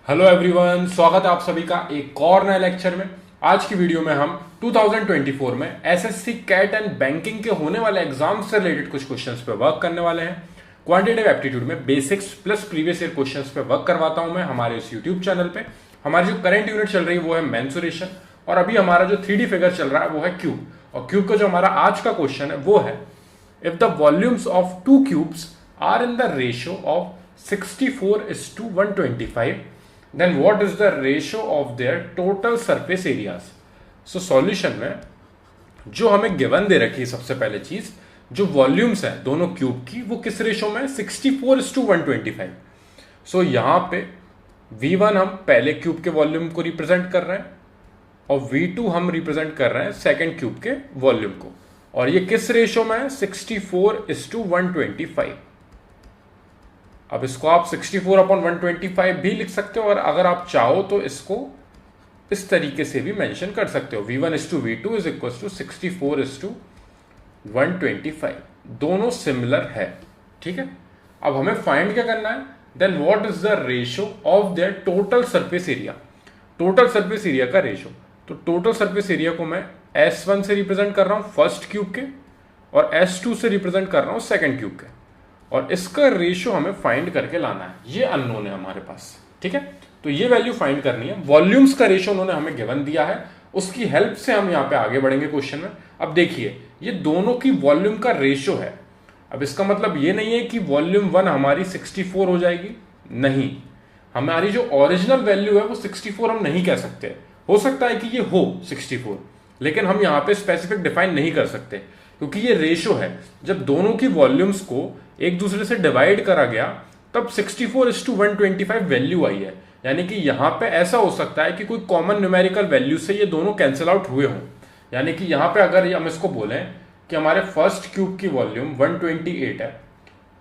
Hello everyone, स्वागत है आप सभी का एक और नए लेक्चर में। आज की वीडियो में हम 2024 में एसएससी कैट एंड बैंकिंग के होने वाले एग्जाम से रिलेटेड कुछ क्वेश्चंस पे वर्क करने वाले हैं। क्वांटिटेटिव एप्टीट्यूड में basics plus previous year questions पे वर्क करवाता हूं मैं हमारे इस यूट्यूब चैनल पे। हमारी जो करंट यूनिट चल रही है वो है मेंसुरेशन, और अभी हमारा जो 3D फिगर चल रहा है वो है क्यूब। और क्यूब का जो हमारा आज का क्वेश्चन है वो है, if the volumes of two cubes are in the ratio of 64:125, then what is the ratio of their total surface areas? So solution में जो हमें गिवन दे रखी है, सबसे पहले चीज जो वॉल्यूम्स है दोनों क्यूब की वो किस रेशो में है, 64:125। सो यहां पे V1 हम पहले क्यूब के वॉल्यूम को रिप्रेजेंट कर रहे हैं और V2 हम रिप्रेजेंट कर रहे हैं सेकेंड क्यूब के वॉल्यूम को, और ये किस रेशो में है, 64:125। अब इसको आप 64/125 भी लिख सकते हो, और अगर आप चाहो तो इसको इस तरीके से भी मेंशन कर सकते हो, V1:V2 इज इक्वल टू 64:125। दोनों सिमिलर है, ठीक है। अब हमें फाइंड क्या करना है, then what is the ratio of their total surface area. Total surface area का रेशियो, तो टोटल सरफेस एरिया को मैं S1 से रिप्रेजेंट कर रहा हूं फर्स्ट क्यूब के, और S2 से रिप्रेजेंट कर रहा हूं सेकेंड क्यूब के, और इसका रेशियो हमें फाइंड करके लाना है। ये अननोन है हमारे पास, ठीक है। तो ये वैल्यू फाइंड करनी है। वॉल्यूम्स का रेशियो उन्होंने हमें गिवन दिया है, उसकी हेल्प से हम यहाँ पे आगे बढ़ेंगे क्वेश्चन में। अब देखिए, ये दोनों की वॉल्यूम का रेशियो है। अब इसका मतलब ये नहीं है कि वॉल्यूम 1 हमारी 64 हो जाएगी, नहीं। हमारी जो ओरिजिनल वैल्यू है वो 64 हम नहीं कह सकते। हो सकता है कि ये हो 64, लेकिन हम यहाँ पे स्पेसिफिक डिफाइन नहीं कर सकते, क्योंकि ये रेशियो है। जब दोनों की वॉल्यूम्स को एक दूसरे से डिवाइड करा गया तब 64:125 वैल्यू आई है। यानी कि यहां पे ऐसा हो सकता है कि कोई कॉमन न्यूमेरिकल वैल्यू से ये दोनों कैंसिल आउट हुए हों। यानी कि यहां पे अगर हम इसको बोलें कि हमारे फर्स्ट क्यूब की वॉल्यूम 128 है,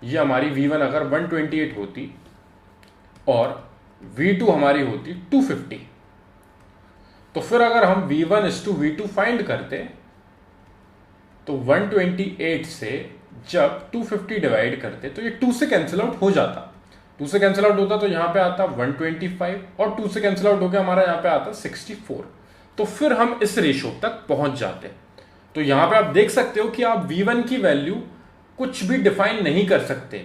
ये हमारी V1 अगर 128 होती और V2 हमारी होती 250, तो फिर अगर हम V1:V2 फाइंड करते तो 128 से जब 250 डिवाइड करते तो ये 2 से कैंसिल आउट हो जाता। 2 से कैंसिल आउट होता तो यहां पे आता 125, और 2 से कैंसिल आउट हो गया हमारा यहां पे आता 64। तो फिर हम इस रेशियो तक पहुंच जाते। तो यहां पे आप देख सकते हो कि आप V1 की वैल्यू कुछ भी डिफाइन नहीं कर सकते,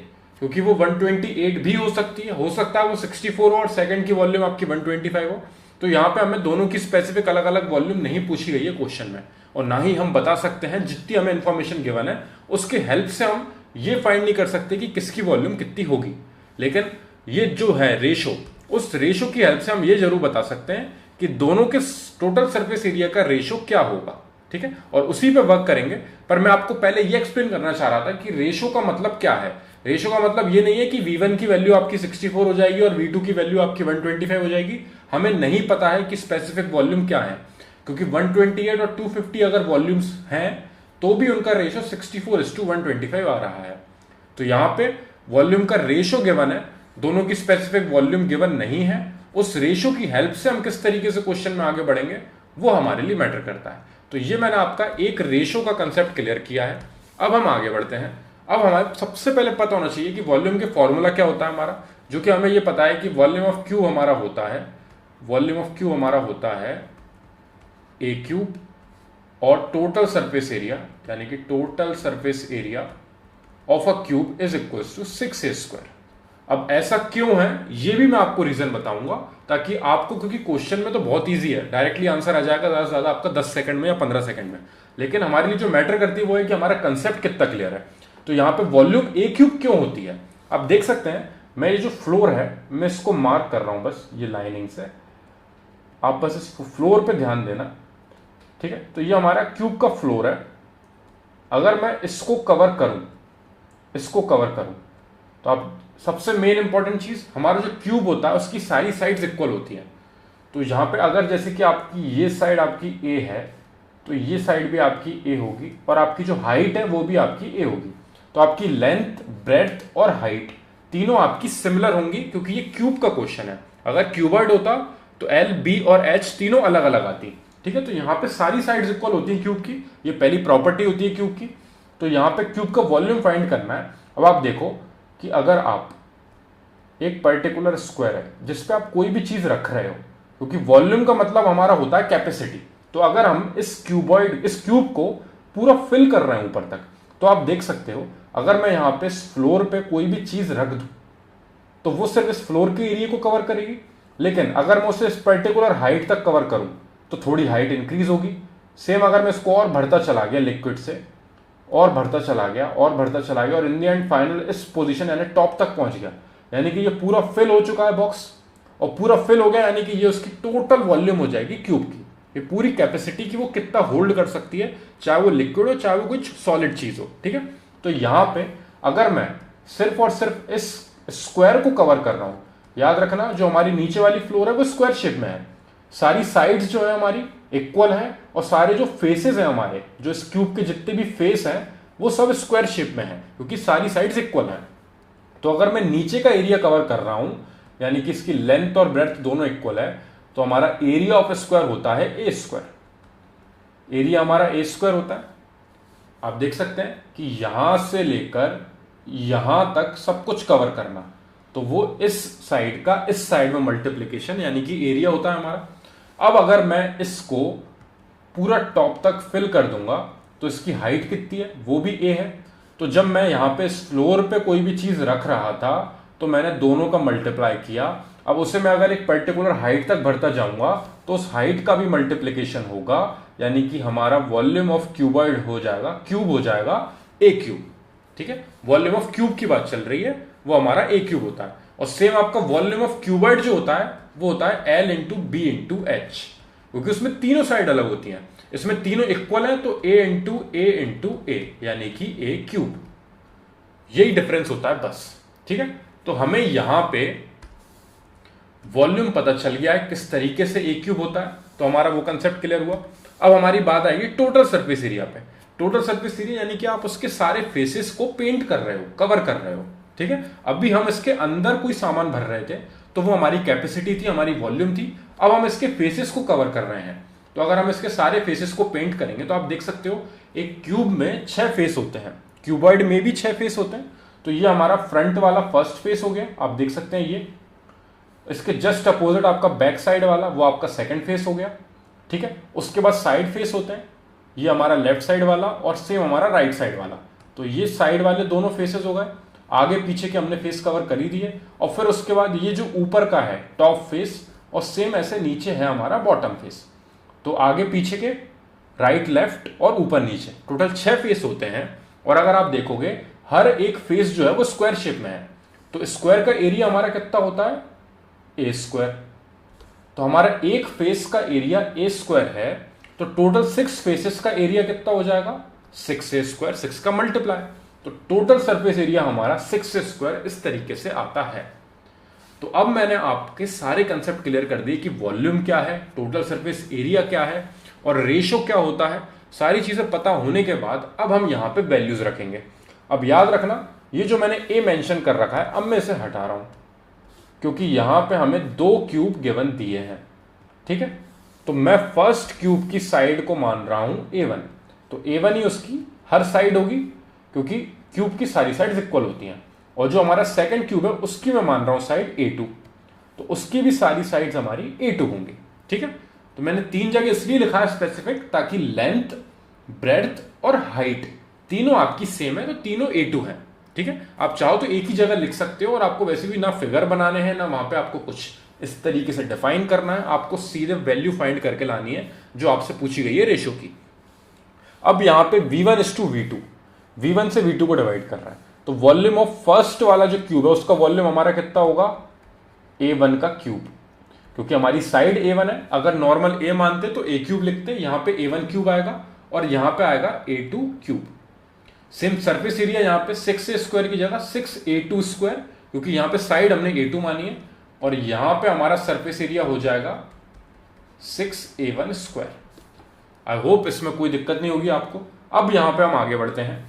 क्योंकि वो 128 भी हो सकती है, हो सकता है वो 64 हो और सेकंड की वॉल्यूम आपकी 125 हो। तो यहां पे हमें दोनों की स्पेसिफिक अलग अलग वॉल्यूम नहीं पूछी गई है क्वेश्चन में, और ना ही हम बता सकते हैं, जितनी हमें इंफॉर्मेशन गिवन है उसके हेल्प से हम ये फाइंड नहीं कर सकते कि किसकी वॉल्यूम कितनी होगी। लेकिन ये जो है रेशो, उस रेशो की हेल्प से हम ये जरूर बता सकते हैं कि दोनों के टोटल सरफेस एरिया का रेशो क्या होगा, ठीक है। और उसी पे वर्क करेंगे। पर मैं आपको पहले ये एक्सप्लेन करना चाह रहा था कि रेशो का मतलब क्या है। रेशो का मतलब ये नहीं है कि V1 की वैल्यू आपकी 64 हो जाएगी और V2 की वैल्यू आपकी 125 हो जाएगी। हमें नहीं पता है कि स्पेसिफिक वॉल्यूम क्या है, क्योंकि 128 और 250 अगर वॉल्यूम्स हैं तो भी उनका रेशो 64:125 आ रहा है। तो यहां पे वॉल्यूम का रेशो गिवन है, दोनों की स्पेसिफिक वॉल्यूम गिवन नहीं है। उस रेशो की हेल्प से हम किस तरीके से क्वेश्चन में आगे बढ़ेंगे वो हमारे लिए मैटर करता है। तो ये मैंने आपका एक रेशो का कंसेप्ट क्लियर किया है। अब हम आगे बढ़ते हैं। अब हमें सबसे पहले पता होना चाहिए कि वॉल्यूम के फॉर्मूला क्या होता है हमारा, जो कि हमें ये पता है कि वॉल्यूम ऑफ क्यू हमारा होता है, वॉल्यूम ऑफ क्यू हमारा होता है ए क्यूब, और टोटल सरफेस एरिया यानी कि total surface area of a cube is equal to 6a²। अब ऐसा क्यों है ये भी मैं आपको रीजन बताऊंगा, ताकि आपको, क्योंकि क्वेश्चन में तो बहुत इजी है, डायरेक्टली आंसर आ जाएगा ज्यादा से ज्यादा आपका 10 सेकंड में या 15 सेकंड में। लेकिन हमारे लिए जो मैटर करती है वो है कि हमारा कंसेप्ट कितना क्लियर है। तो यहां पे वॉल्यूम ए क्यूब क्यों होती है, आप देख सकते हैं। मैं ये जो फ्लोर है मैं इसको मार्क कर रहा हूं बस ये लाइनिंग से, आप बस इस फ्लोर पे ध्यान देना, ठीक है। तो ये हमारा क्यूब का फ्लोर है। अगर मैं इसको कवर करूं, इसको कवर करूं, तो आप सबसे मेन इंपॉर्टेंट चीज, हमारा जो क्यूब होता है उसकी सारी साइड्स इक्वल होती हैं। तो यहां पे अगर जैसे कि आपकी ये साइड आपकी ए है तो ये साइड भी आपकी ए होगी, और आपकी जो हाइट है वो भी आपकी ए होगी। तो आपकी लेंथ, ब्रेड्थ और हाइट तीनों आपकी सिमिलर होंगी, क्योंकि ये क्यूब का क्वेश्चन है। अगर क्यूबॉइड होता तो एल, बी और एच तीनों अलग अलग आती, ठीक है। तो यहां पे सारी साइड्स इक्वल होती हैं क्यूब की, ये पहली प्रॉपर्टी होती है क्यूब की। तो यहां पे क्यूब का वॉल्यूम फाइंड करना है। अब आप देखो कि अगर आप एक पर्टिकुलर स्क्वायर है जिस पे आप कोई भी चीज रख रहे हो, क्योंकि वॉल्यूम का मतलब हमारा होता है कैपेसिटी। तो अगर हम इस क्यूब को पूरा फिल कर रहे हैं ऊपर तक, तो आप देख सकते हो अगर मैं यहां पे इस फ्लोर पे कोई भी चीज रख दूं तो वो सिर्फ इस फ्लोर के एरिया को कवर करेगी, लेकिन अगर मैं उसे इस पर्टिकुलर हाइट तक कवर करूं तो थोड़ी हाइट इंक्रीज होगी। सेम अगर मैं इसको और भरता चला गया लिक्विड से, और भरता चला गया और भरता चला गया, और इन द एंड फाइनल इस पोजीशन यानी टॉप तक पहुंच गया, यानी कि ये पूरा फिल हो चुका है बॉक्स, और पूरा फिल हो गया यानी कि ये उसकी टोटल वॉल्यूम हो जाएगी क्यूब की। ये पूरी कैपेसिटी की वो कितना होल्ड कर सकती है, चाहे वो लिक्विड हो चाहे वो कुछ सॉलिड चीज हो, ठीक है। तो यहां पे अगर मैं सिर्फ और सिर्फ इस स्क्वायर को कवर कर रहा हूं, याद रखना जो हमारी नीचे वाली फ्लोर है वो स्क्वायर शेप में है, सारी साइड्स जो है हमारी इक्वल है, और सारे जो फेसेस हैं हमारे, जो इस क्यूब के जितने भी फेस हैं वो सब स्क्वायर शेप में है, क्योंकि सारी साइड्स इक्वल हैं। तो अगर मैं नीचे का एरिया कवर कर रहा हूं, यानी कि इसकी लेंथ और ब्रेड्थ दोनों इक्वल है, तो हमारा एरिया ऑफ स्क्वायर होता है ए स्क्वायर। एरिया हमारा ए स्क्वायर होता है। आप देख सकते हैं कि यहां से लेकर यहां तक सब कुछ कवर करना, तो वो इस साइड का इस साइड में मल्टीप्लीकेशन यानी कि एरिया होता है हमारा। अब अगर मैं इसको पूरा टॉप तक फिल कर दूंगा तो इसकी हाइट कितनी है, वो भी ए है। तो जब मैं यहां पे इस फ्लोर पे कोई भी चीज रख रहा था तो मैंने दोनों का मल्टीप्लाई किया। अब उसे मैं अगर एक पर्टिकुलर हाइट तक भरता जाऊंगा तो उस हाइट का भी मल्टीप्लीकेशन होगा, यानी कि हमारा वॉल्यूम ऑफ क्यूबॉइड हो जाएगा, क्यूब हो जाएगा ए क्यूब, ठीक है। वॉल्यूम ऑफ क्यूब की बात चल रही है, वो हमारा ए क्यूब होता है। और सेम आपका वॉल्यूम ऑफ क्यूबॉइड जो होता है वो होता है L into B into H, क्योंकि उसमें तीनों साइड अलग होती हैं, इसमें तीनों इक्वल है, तो ए इंटू ए यानी कि ए क्यूब। यही डिफरेंस होता है बस, ठीक है। तो हमें यहां पे वॉल्यूम पता चल गया है किस तरीके से ए क्यूब होता है, तो हमारा वो कंसेप्ट क्लियर हुआ। अब हमारी बात आएगी टोटल सरफेस एरिया पे। टोटल सरफेस एरिया यानी कि आप उसके सारे फेसेस को पेंट कर रहे हो, कवर कर रहे हो, ठीक है। अभी हम इसके अंदर कोई सामान भर रहे थे तो वो हमारी कैपेसिटी थी, हमारी वॉल्यूम थी। अब हम इसके फेसेस को कवर कर रहे हैं, तो अगर हम इसके सारे फेसेस को पेंट करेंगे तो आप देख सकते हो एक क्यूब में 6 फेस होते हैं, क्यूबॉइड में भी 6 फेस होते हैं। तो ये हमारा फ्रंट वाला फर्स्ट फेस हो गया, आप देख सकते हैं ये। इसके जस्ट अपोजिट आपका बैक साइड वाला वो आपका सेकंड फेस हो गया, ठीक है। उसके बाद साइड फेस होते हैं, ये हमारा लेफ्ट साइड वाला और सेम हमारा राइट साइड वाला। तो ये साइड वाले दोनों फेसेस हो गए, आगे पीछे के हमने फेस कवर कर ही दिए। और फिर उसके बाद ये जो ऊपर का है टॉप फेस, और सेम ऐसे नीचे है हमारा बॉटम फेस। तो आगे पीछे के राइट लेफ्ट और ऊपर नीचे टोटल 6 फेस होते हैं। और अगर आप देखोगे हर एक फेस जो है वो स्क्वायर शेप में है, तो स्क्वायर का एरिया हमारा कितना होता है, ए स्क्वायर। तो हमारा एक फेस का एरिया ए स्क्वायर है, तो टोटल 6 फेसेस का एरिया कितना हो जाएगा, 6 ए स्क्वायर, 6 का मल्टीप्लाई। तो टोटल सरफेस एरिया हमारा 6 ए स्क्वायर इस तरीके से आता है। तो अब मैंने आपके सारे कंसेप्ट क्लियर कर दिए कि वॉल्यूम क्या है, टोटल सरफेस एरिया क्या है और रेशो क्या होता है। सारी चीजें पता होने के बाद अब हम यहां पे वैल्यूज रखेंगे। अब याद रखना ये जो मैंने ए मेंशन कर रखा है, अब मैं इसे हटा रहा हूं क्योंकि यहां पे हमें 2 क्यूब गिवन दिए हैं, ठीक है। तो मैं फर्स्ट क्यूब की साइड को मान रहा हूं A1, तो A1 ही उसकी हर साइड होगी क्योंकि क्यूब की सारी साइड्स इक्वल होती हैं। और जो हमारा सेकंड क्यूब है उसकी मैं मान रहा हूं साइड A2, तो उसकी भी सारी साइड्स हमारी A2 होंगी, ठीक है। तो मैंने 3 जगह इसलिए लिखा है स्पेसिफिक, ताकि लेंथ, ब्रेड्थ और हाइट तीनों आपकी सेम है, तो तीनों A2 है, ठीक है। आप चाहो तो एक ही जगह लिख सकते हो, और आपको वैसे भी ना फिगर बनाने हैं ना वहां पे आपको कुछ इस तरीके से डिफाइन करना है, आपको सीधे वैल्यू फाइंड करके लानी है जो आपसे पूछी गई है रेशो की। अब यहां पे V1:V2, V1 से V2 को डिवाइड कर रहा है, तो वॉल्यूम ऑफ फर्स्ट वाला जो क्यूब है उसका वॉल्यूम हमारा कितना होगा, A1 का क्यूब, क्योंकि हमारी साइड A1 है। अगर नॉर्मल A मानते तो A क्यूब लिखते, यहां पे A1 क्यूब आएगा और यहां पे आएगा A2 cube. Same surface area यहां पे 6A स्क्वायर की जगह 6A2 स्क्वायर, क्योंकि यहां पे साइड हमने A2 मानी है, और यहां पे हमारा सरफेस एरिया हो जाएगा 6A1 स्क्वायर। आई होप इसमें कोई दिक्कत नहीं होगी आपको। अब यहां पे हम आगे बढ़ते हैं।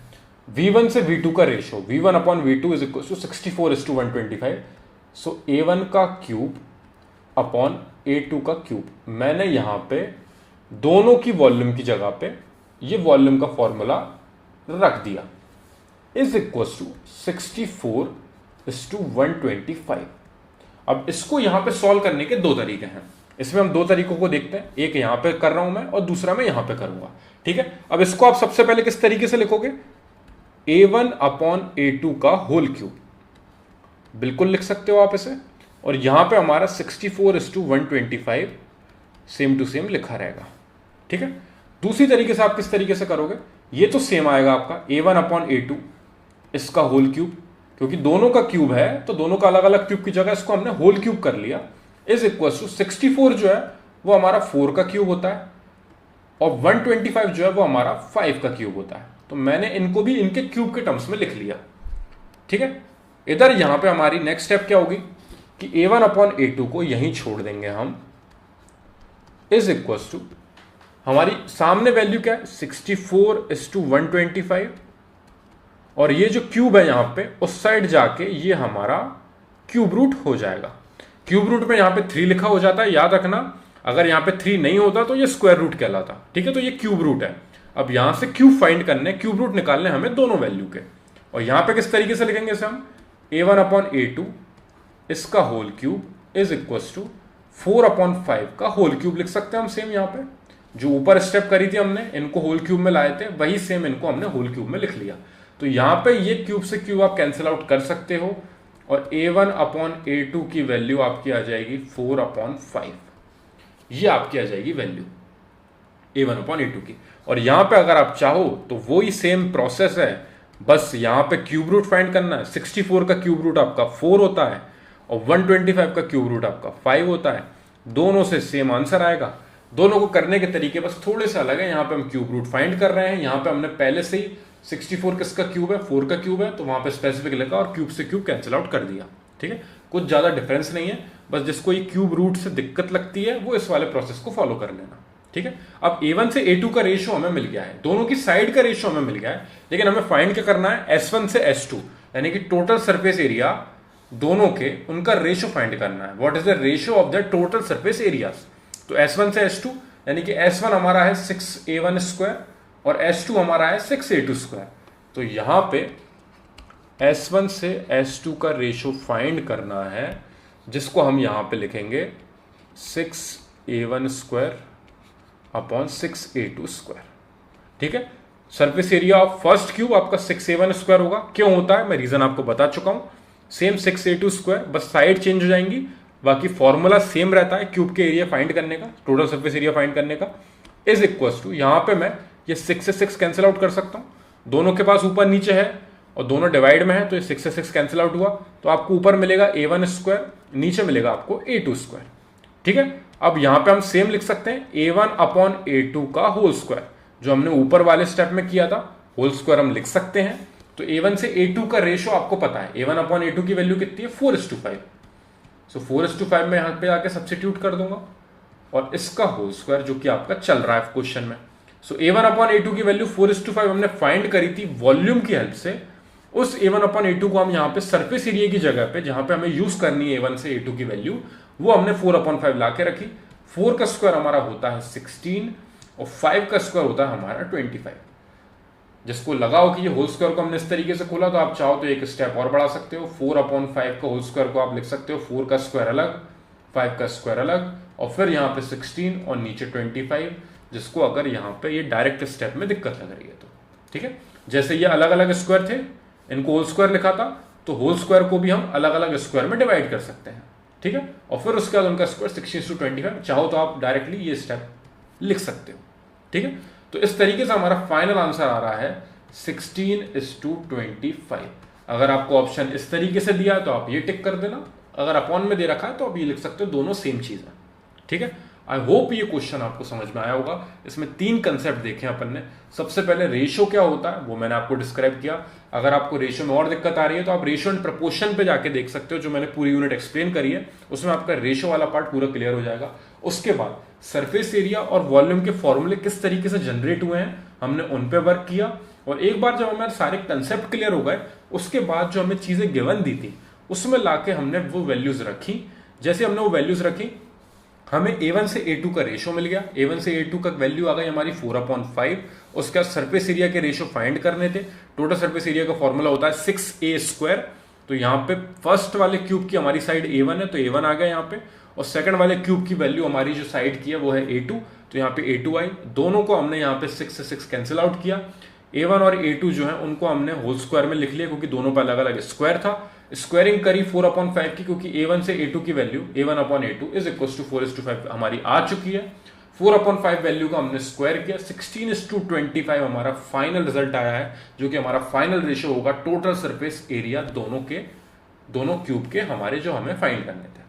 V1 से V2 का ratio, V1/V2 is equal to 64:125। So A1 का क्यूब अपॉन A2 का क्यूब। मैंने यहां पे दोनों की वॉल्यूम की जगह पे ये वॉल्यूम का फॉर्मूला रख दिया, is equal to 64 is to 125। अब इसको यहां पे सॉल्व करने के दो तरीके हैं, इसमें हम दो तरीकों को देखते हैं, एक यहां पे कर रहा हूं मैं और दूसरा मैं यहां पे करूंगा, ठीक है। अब इसको आप सबसे पहले किस तरीके से लिखोगे, a1 अपॉन a2 का होल क्यूब, बिल्कुल लिख सकते हो आप इसे, और यहां पे हमारा 64:125 सेम टू सेम लिखा रहेगा, ठीक है। दूसरी तरीके से आप किस तरीके से करोगे, ये तो सेम आएगा आपका a1 अपॉन a2 इसका होल क्यूब, क्योंकि दोनों का क्यूब है तो दोनों का अलग अलग क्यूब की जगह इसको हमने होल क्यूब कर लिया, इज इक्वल टू 64 जो है वो हमारा 4 का क्यूब होता है और 125 जो है वो हमारा 5 का क्यूब होता है। तो मैंने इनको भी इनके क्यूब के टर्म्स में लिख लिया, ठीक है। इधर यहां पे हमारी नेक्स्ट स्टेप क्या होगी कि a1 अपॉन a2 को यहीं छोड़ देंगे हम, इज इक्वल टू हमारी सामने वैल्यू क्या है 64:125 और ये जो क्यूब है यहां पे उस साइड जाके ये हमारा क्यूब रूट हो जाएगा। क्यूब रूट में यहां पे 3 लिखा हो जाता है, याद रखना, अगर यहां पे 3 नहीं होता तो ये स्क्वायर रूट कहलाता, ठीक है। तो ये क्यूब रूट है। अब यहां से क्यूब फाइंड करने, क्यूब रूट निकालने हमें दोनों वैल्यू के, और यहां पे किस तरीके से लिखेंगे इसे हम, a1 अपॉन a2 इसका whole cube is equal to 4/5 का होल क्यूब लिख सकते हैं हम। सेम यहां पे जो ऊपर स्टेप करी थी हमने, इनको होल क्यूब में लाए थे, वही सेम इनको हमने होल क्यूब में लिख लिया। तो यहां पे ये क्यूब से क्यूब आप कैंसिल आउट कर सकते हो और a1 अपॉन a2 की वैल्यू आपकी आ जाएगी 4/5, ये आपकी आ जाएगी वैल्यू a1 अपॉन a2 की। और यहां पे अगर आप चाहो तो वही सेम प्रोसेस है, बस यहां पे क्यूब रूट फाइंड करना है। 64 का क्यूब रूट आपका 4 होता है और 125 का क्यूब रूट आपका 5 होता है, दोनों से सेम आंसर आएगा। दोनों को करने के तरीके बस थोड़े से अलग है। यहां पे हम क्यूब रूट फाइंड कर रहे हैं, यहां पे हमने पहले से ही 64 किसका क्यूब है, 4 का क्यूब है, तो वहां पे स्पेसिफिक लिखा और क्यूब से क्यूब कैंसिल आउट कर दिया, ठीक है। कुछ ज्यादा डिफरेंस नहीं है, बस जिसको ये क्यूब रूट से दिक्कत लगती है वो इस वाले प्रोसेस को फॉलो कर लेना, ठीक है। अब a1 से a2 का रेशियो हमें मिल गया है, दोनों की साइड का रेशियो हमें मिल गया है, लेकिन हमें फाइंड क्या करना है, s1 से s2 यानी कि टोटल सरफेस एरिया दोनों के, उनका रेशियो फाइंड करना है। What is the ratio of the total surface areas. तो s1 से s2 यानी कि s1 हमारा है 6a1 स्क्वायर और s2 हमारा है 6a2 स्क्वायर। तो यहां पे s1 से s2 का रेशियो फाइंड करना है, जिसको हम यहां पे लिखेंगे 6a1 square upon 6a2 square, ठीक है। Surface area of first cube आपका 6a1 स्क्वायर होगा। क्यों होता है मैं रीजन आपको बता चुका हूं। सेम 6a2 स्क्वायर, बस साइड चेंज हो जाएंगी, बाकी फॉर्मूला सेम रहता है क्यूब के एरिया फाइंड करने का, टोटल सरफेस एरिया फाइंड करने का, इज इक्वल टू यहां पे मैं ये 6 से 6 कैंसिल आउट कर सकता हूं, दोनों के पास ऊपर नीचे है और दोनों डिवाइड में है, तो ये 6 से 6 कैंसिल आउट हुआ, तो आपको ऊपर मिलेगा a1 स्क्वायर, नीचे मिलेगा आपको a2 स्क्वायर, ठीक है। अब यहां पे हम सेम लिख सकते हैं a1 अपॉन a2 का होल स्क्वायर, जो हमने ऊपर वाले स्टेप में किया था, होल स्क्वायर हम लिख सकते हैं। तो a1 से a2 का रेशियो आपको पता है, a1 अपॉन a2 की वैल्यू कितनी है 4:5, सो 4:5 में यहां पे आके सब्स्टिट्यूट कर दूंगा और इसका होल स्क्वायर जो कि आपका चल रहा है क्वेश्चन में। सो a1 अपॉन a2 की वैल्यू 4:5 हमने फाइंड करी थी वॉल्यूम की हेल्प से। उस a1 अपॉन a2 को हम यहाँ पे सरफेस एरिया की जगह पे, जहां पे हमें यूज करनी है a1 से a2 की वैल्यू, वो हमने 4/5 ला के रखी। 4 का स्क्वायर हमारा होता है 16 और 5 का स्क्वायर होता है हमारा 25। जिसको लगाओ कि ये होल स्क्वायर को हमने इस तरीके से खोला, तो आप चाहो तो एक स्टेप और बढ़ा सकते हो, 4/5 का होल स्क्वायर को आप लिख सकते हो 4 का स्क्वायर अलग, 5 का स्क्वायर अलग, और फिर यहाँ पे 16 और नीचे 25, जिसको अगर यहाँ पे ये डायरेक्ट स्टेप में दिक्कत लग रही है तो, ठीक है। जैसे ये अलग अलग स्क्वायर थे, इनको होल स्क्वायर लिखा था, तो होल स्क्वायर को भी हम अलग अलग स्क्वायर में डिवाइड कर सकते हैं, ठीक है। और फिर उसके बाद उनका स्क्वायर 16:25, चाहो तो आप डायरेक्टली ये स्टेप लिख सकते हो, ठीक है। तो इस तरीके से हमारा फाइनल आंसर आ रहा है 16:25। अगर आपको ऑप्शन इस तरीके से दिया है तो आप ये टिक कर देना, अगर अपॉन में दे रखा है तो आप ये लिख सकते हो, दोनों सेम चीज है, ठीक है। आई होप ये क्वेश्चन आपको समझ में आया होगा। इसमें 3 कंसेप्ट देखे अपन ने। सबसे पहले रेशियो क्या होता है वो मैंने आपको डिस्क्राइब किया। अगर आपको रेशियो में और दिक्कत आ रही है तो आप रेशियो एंड प्रपोर्शन पे जाके देख सकते हो, जो मैंने पूरी यूनिट एक्सप्लेन करी है, उसमें आपका रेशियो वाला पार्ट पूरा क्लियर हो जाएगा। उसके बाद सरफेस एरिया और वॉल्यूम के फॉर्मूले किस तरीके से जनरेट हुए हैं, हमने उन पे वर्क किया। और एक बार जब हमारे सारे कंसेप्ट क्लियर हो गए, उसके बाद जो हमें चीजें गिवन दी थी उसमें लाके हमने वो वैल्यूज रखी। जैसे हमने वो वैल्यूज रखी, हमें a1 से a2 का रेशियो मिल गया। a1 से a2 का वैल्यू आ गई हमारी 4/5। उसके बाद सरफेस एरिया के रेशियो फाइंड करने थे। टोटल सरफेस एरिया का फॉर्मूला होता है 6a² तो यहाँ पे फर्स्ट वाले क्यूब की हमारी साइड A1 है तो A1 आ गया यहाँ पे, और सेकंड वाले क्यूब की वैल्यू हमारी जो साइड की है वो है A2, तो यहाँ पे A2 आई। दोनों को हमने यहाँ पे 6 से 6 कैंसिल आउट किया। A1 और A2 जो है उनको हमने होल स्क्वायर में लिख लिया क्योंकि दोनों पे अलग अलग स्क्वायर था। स्क्वायरिंग करी 4/5 की, क्योंकि A1 से A2 की value A1/A2 is equal to 4:5 हमारी आ चुकी है। 4/5 वैल्यू का हमने स्क्वायर किया, 16:25 हमारा फाइनल रिजल्ट आया है, जो कि हमारा फाइनल रेशियो होगा टोटल सरफेस एरिया दोनों क्यूब के हमारे जो हमें फाइंड करने थे।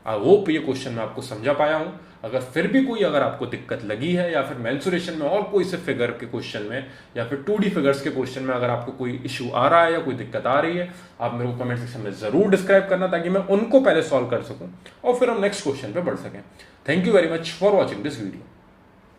आई होप ये क्वेश्चन मैं आपको समझा पाया हूं। अगर फिर भी कोई अगर आपको दिक्कत लगी है या फिर मेंसुरेशन में और कोई से फिगर के क्वेश्चन में या फिर 2D फिगर्स के क्वेश्चन में अगर आपको कोई इशू आ रहा है या कोई दिक्कत आ रही है, आप मेरे को कमेंट सेक्शन में जरूर डिस्क्राइब करना ताकि मैं उनको पहले सॉल्व कर सकूं और फिर हम नेक्स्ट क्वेश्चन पे बढ़ सकें। Thank you very much for watching this video.